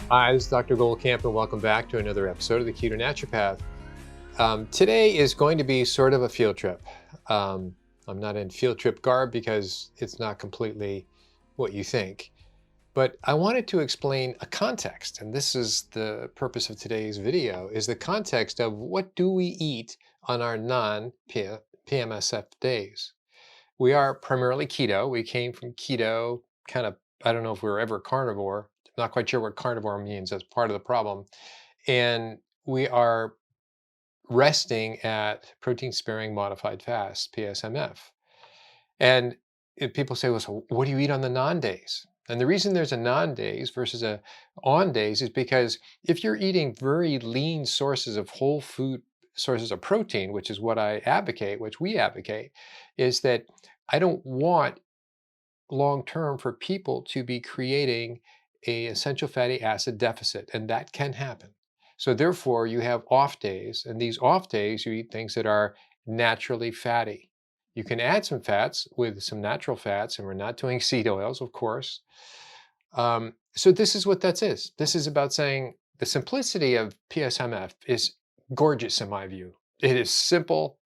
Hi, this is Dr. Goldkamp, and welcome back to another episode of the Keto Naturopath. Today is going to be sort of a field trip. I'm not in field trip garb because it's not completely what you think, but I wanted to explain a context, and this is the purpose of today's video, is the context of what do we eat on our non-PMSF days. We are primarily keto. We came from keto, kind of, I don't know if we were ever carnivore. Not quite sure what carnivore means. That's part of the problem. And we are resting at protein sparing modified fast, PSMF. And if people say, well, so what do you eat on the non days? And the reason there's a non days versus a on days is because if you're eating very lean sources of whole food sources of protein, which is what I advocate, which we advocate, is that I don't want long term for people to be creating a essential fatty acid deficit, and that can happen. So therefore, you have off days, and these off days, you eat things that are naturally fatty. You can add some fats with some natural fats, and we're not doing seed oils, of course. So this is what that is. This is about saying the simplicity of PSMF is gorgeous in my view. It is simple.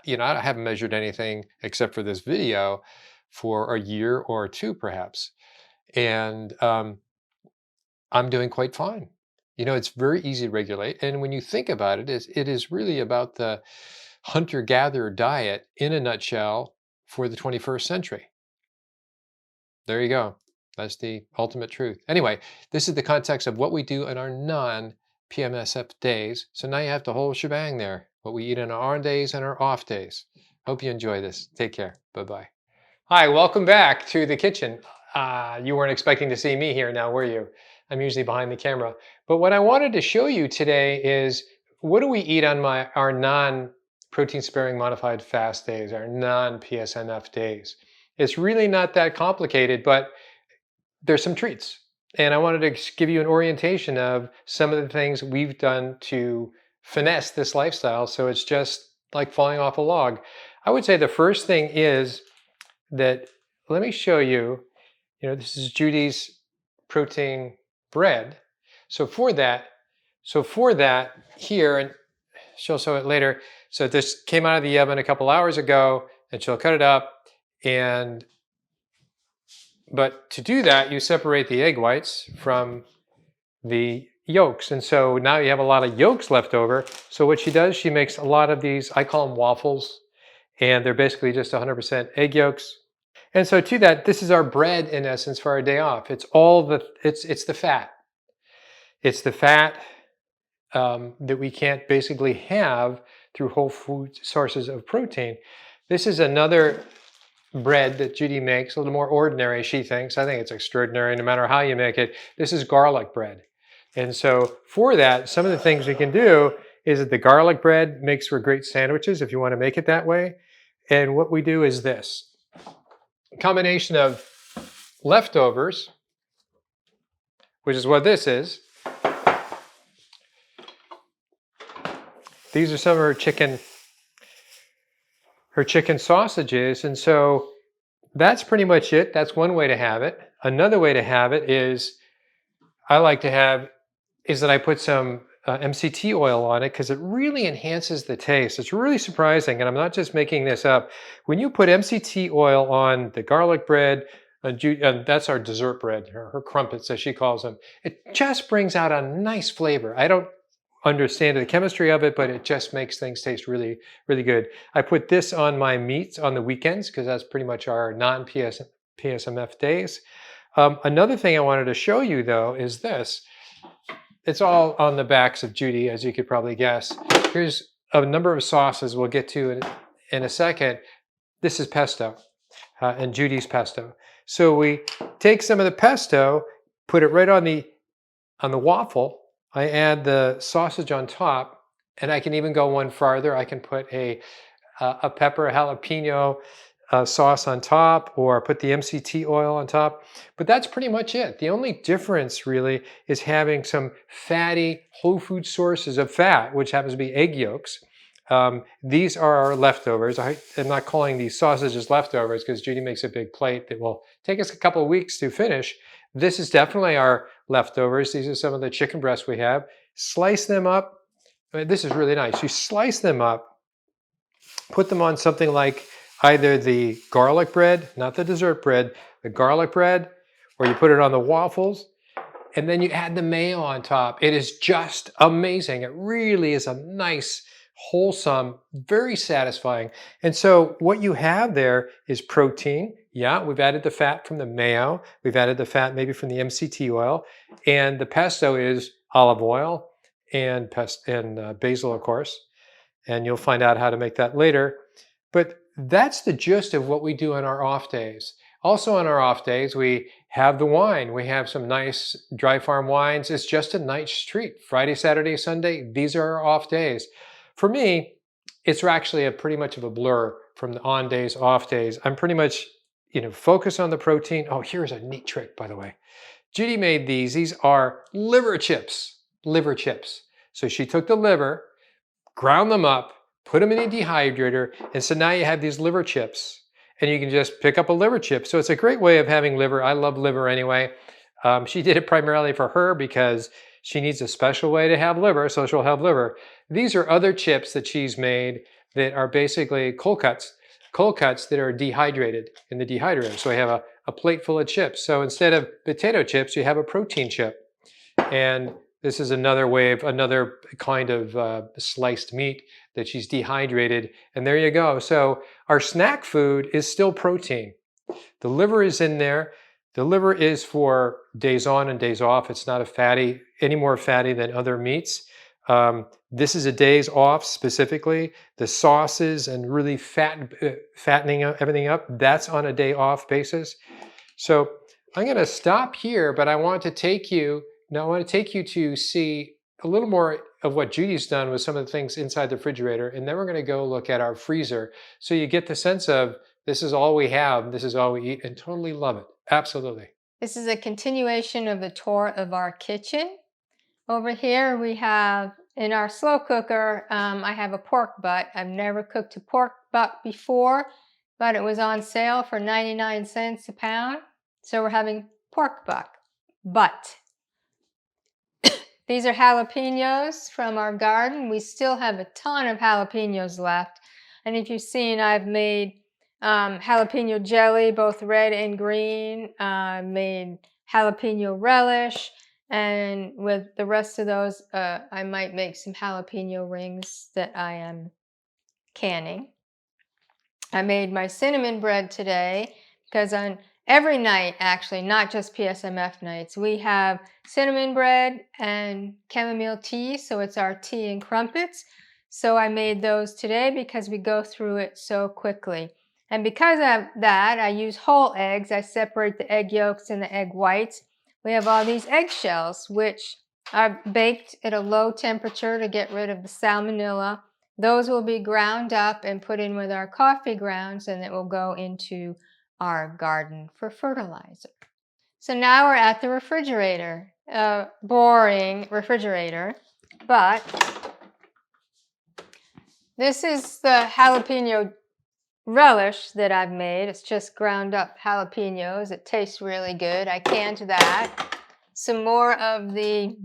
You know, I haven't measured anything except for this video for a year or two, perhaps. And I'm doing quite fine. You know, it's very easy to regulate. And when you think about it, it is really about the hunter-gatherer diet in a nutshell for the 21st century. There you go. That's the ultimate truth. Anyway, this is the context of what we do on our non-PMSF days. So now you have the whole shebang there, what we eat on our on days and our off days. Hope you enjoy this. Take care. Bye-bye. Hi, welcome back to the kitchen. You weren't expecting to see me here now, were you? I'm usually behind the camera. But what I wanted to show you today is what do we eat on our non-protein sparing modified fast days, our non-PSMF days. It's really not that complicated, but there's some treats. And I wanted to give you an orientation of some of the things we've done to finesse this lifestyle so it's just like falling off a log. I would say the first thing is that, let me show you, this is Judi's protein bread. So for that here, and she'll show it later. So this came out of the oven a couple hours ago, and she'll cut it up. But to do that, you separate the egg whites from the yolks. And so now you have a lot of yolks left over. So what she does, she makes a lot of these, I call them waffles, and they're basically just 100% egg yolks. And so to that, this is our bread in essence for our day off. It's the fat. It's the fat that we can't basically have through whole food sources of protein. This is another bread that Judi makes, a little more ordinary, she thinks. I think it's extraordinary no matter how you make it. This is garlic bread. And so for that, some of the things we can do is that the garlic bread makes for great sandwiches if you want to make it that way. And what we do is this. A combination of leftovers, which is what this is. These are some of her chicken sausages, and so that's pretty much it. That's one way to have it. Another way to have it is that I put some MCT oil on it because it really enhances the taste. It's really surprising, and I'm not just making this up. When you put MCT oil on the garlic bread, and that's our dessert bread, her crumpets as she calls them, it just brings out a nice flavor. I don't understand the chemistry of it, but it just makes things taste really, really good. I put this on my meats on the weekends because that's pretty much our non-PSMF days. Another thing I wanted to show you though is this. It's all on the backs of Judi, as you could probably guess. Here's a number of sauces we'll get to in a second. This is pesto and Judi's pesto. So we take some of the pesto, put it right on the waffle. I add the sausage on top, and I can even go one farther. I can put a pepper, a jalapeno sauce on top, or put the MCT oil on top. But that's pretty much it. The only difference really is having some fatty whole food sources of fat, which happens to be egg yolks, These are our leftovers. I'm not calling these sausages leftovers because Judi makes a big plate that will take us a couple of weeks to finish. This is definitely our leftovers. These are some of the chicken breasts we have. Slice them up. I mean, this is really nice. You slice them up, put them on something like either the garlic bread, not the dessert bread, the garlic bread, or you put it on the waffles, and then you add the mayo on top. It is just amazing. It really is a nice, wholesome, very satisfying. And so what you have there is protein. Yeah, we've added the fat from the mayo. We've added the fat maybe from the MCT oil. And the pesto is olive oil and basil, of course. And you'll find out how to make that later. But that's the gist of what we do on our off days. Also on our off days, we have the wine. We have some nice dry farm wines. It's just a nice treat. Friday, Saturday, Sunday, these are our off days. For me, it's actually pretty much of a blur from the on days, off days. I'm pretty much, focus on the protein. Oh, here's a neat trick, by the way. Judi made these. These are liver chips. Liver chips. So she took the liver, ground them up, put them in a dehydrator, and so now you have these liver chips. And you can just pick up a liver chip. So it's a great way of having liver. I love liver anyway. She did it primarily for her because she needs a special way to have liver, so she'll have liver. These are other chips that she's made that are basically cold cuts that are dehydrated in the dehydrator. So I have a plate full of chips. So instead of potato chips, you have a protein chip. And this is another kind of sliced meat that she's dehydrated. And there you go. So our snack food is still protein. The liver is in there. The liver is for days on and days off. It's not any more fatty than other meats. This is a days off specifically. The sauces and really fattening everything up, that's on a day off basis. So I'm going to stop here, but I want to take you to see a little more of what Judi's done with some of the things inside the refrigerator, and then we're going to go look at our freezer so you get the sense of this is all we have, this is all we eat, and totally love it. Absolutely. This is a continuation of the tour of our kitchen. Over here we have, in our slow cooker, I have a pork butt. I've never cooked a pork butt before, but it was on sale for 99 cents a pound. So we're having pork butt. These are jalapenos from our garden. We still have a ton of jalapenos left. And if you've seen, I've made jalapeno jelly, both red and green. Made jalapeno relish. And with the rest of those, I might make some jalapeno rings that I am canning. I made my cinnamon bread today because on every night, actually, not just PSMF nights, we have cinnamon bread and chamomile tea, so it's our tea and crumpets. So I made those today because we go through it so quickly. And because of that, I use whole eggs. I separate the egg yolks and the egg whites. We have all these eggshells, which are baked at a low temperature to get rid of the salmonella. Those will be ground up and put in with our coffee grounds, and it will go into our garden for fertilizer. So now we're at the refrigerator. Boring refrigerator, but this is the jalapeno relish that I've made. It's just ground up jalapenos. It tastes really good. I canned that. Some more of the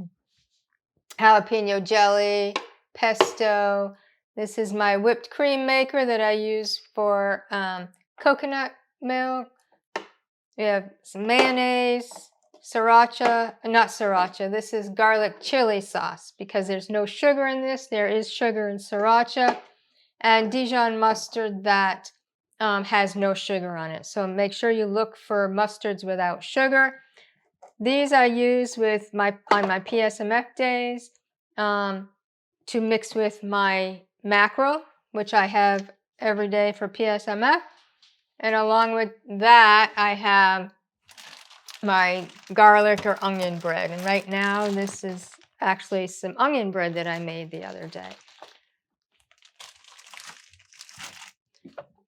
jalapeno jelly, pesto. This is my whipped cream maker that I use for coconut milk. We have some mayonnaise, not sriracha. This is garlic chili sauce because there's no sugar in this. There is sugar in sriracha. And Dijon mustard that has no sugar on it. So make sure you look for mustards without sugar. These I use on my PSMF days to mix with my mackerel, which I have every day for PSMF. And along with that, I have my garlic or onion bread. And right now, this is actually some onion bread that I made the other day.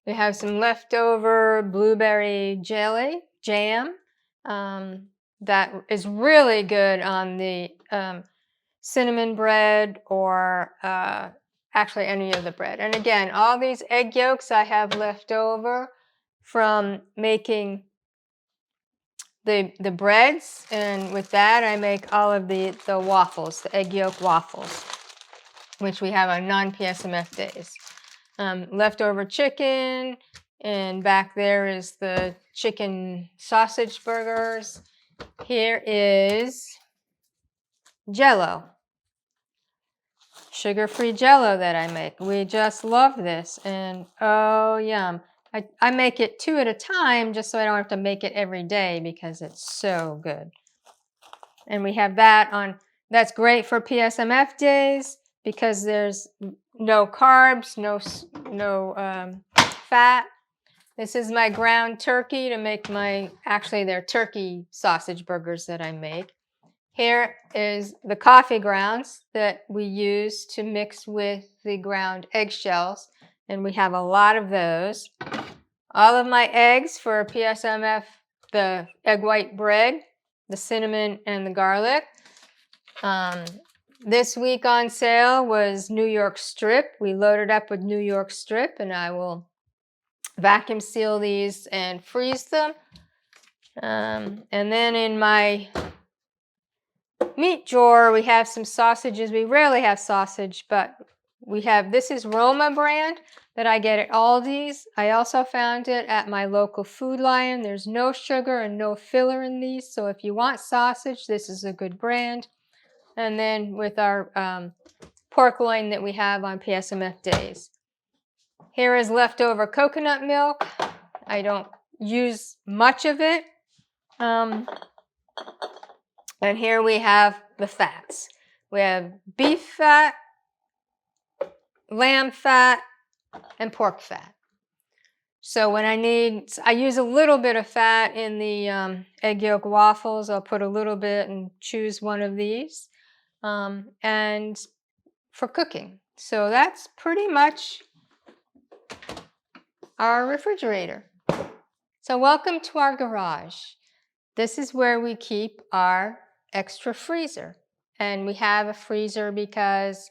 We have some leftover blueberry jam that is really good on the cinnamon bread or actually any of the bread. And again, all these egg yolks I have left over from making the breads, and with that I make all of the waffles, the egg yolk waffles, which we have on non-PSMF days. Leftover chicken, and back there is the chicken sausage burgers. Here is Jello, sugar-free Jello that I make. We just love this, and oh yum. I make it 2 at a time just so I don't have to make it every day because it's so good. And we have that on, that's great for PSMF days because there's no carbs, no fat. This is my ground turkey to make my, actually they're turkey sausage burgers that I make. Here is the coffee grounds that we use to mix with the ground eggshells, and we have a lot of those. All of my eggs for PSMF, the egg white bread, the cinnamon, and the garlic. This week on sale was New York strip. We loaded up with New York strip, and I will vacuum seal these and freeze them. And then in my meat drawer, we have some sausages. We rarely have sausage, but we have, this is Roma brand that I get at Aldi's. I also found it at my local Food Lion. There's no sugar and no filler in these, so if you want sausage, this is a good brand. And then with our pork loin that we have on PSMF days. Here is leftover coconut milk. I don't use much of it. And here we have the fats. We have beef fat, lamb fat, and pork fat. So when I use a little bit of fat in the egg yolk waffles. I'll put a little bit and choose one of these. And for cooking. So that's pretty much our refrigerator. So welcome to our garage. This is where we keep our extra freezer. And we have a freezer because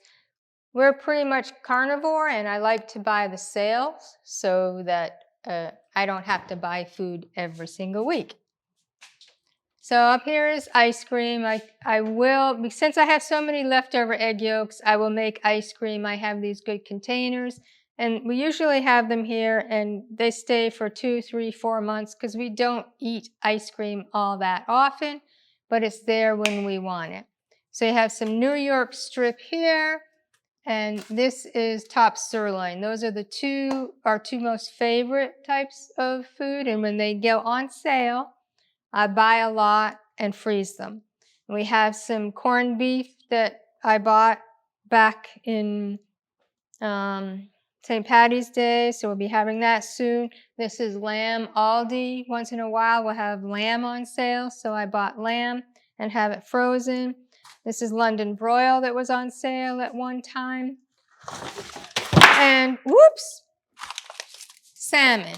we're pretty much carnivore, and I like to buy the sales so that I don't have to buy food every single week. So up here is ice cream. I will, since I have so many leftover egg yolks, I will make ice cream. I have these good containers, and we usually have them here, and they stay for 2, 3, 4 months because we don't eat ice cream all that often, but it's there when we want it. So you have some New York strip here. And this is top sirloin. Those are our two most favorite types of food. And when they go on sale, I buy a lot and freeze them. And we have some corned beef that I bought back in St. Patty's Day. So we'll be having that soon. This is lamb. Aldi, once in a while, will have lamb on sale. So I bought lamb and have it frozen. This is London broil that was on sale at one time. And whoops, salmon.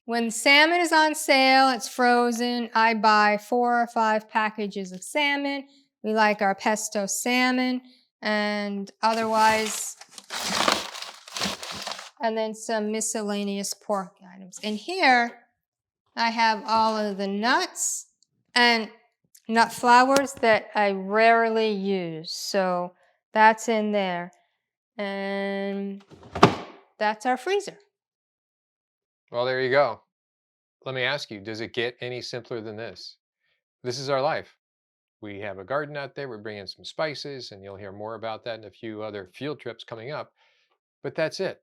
When salmon is on sale, it's frozen. I buy 4 or 5 packages of salmon. We like our pesto salmon, and otherwise, and then some miscellaneous pork items. And here I have all of the nuts and nut flours that I rarely use. So that's in there. And that's our freezer. Well, there you go. Let me ask you, does it get any simpler than this? This is our life. We have a garden out there. We're bringing some spices, and you'll hear more about that in a few other field trips coming up. But that's it.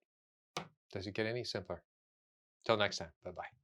Does it get any simpler? Till next time. Bye-bye.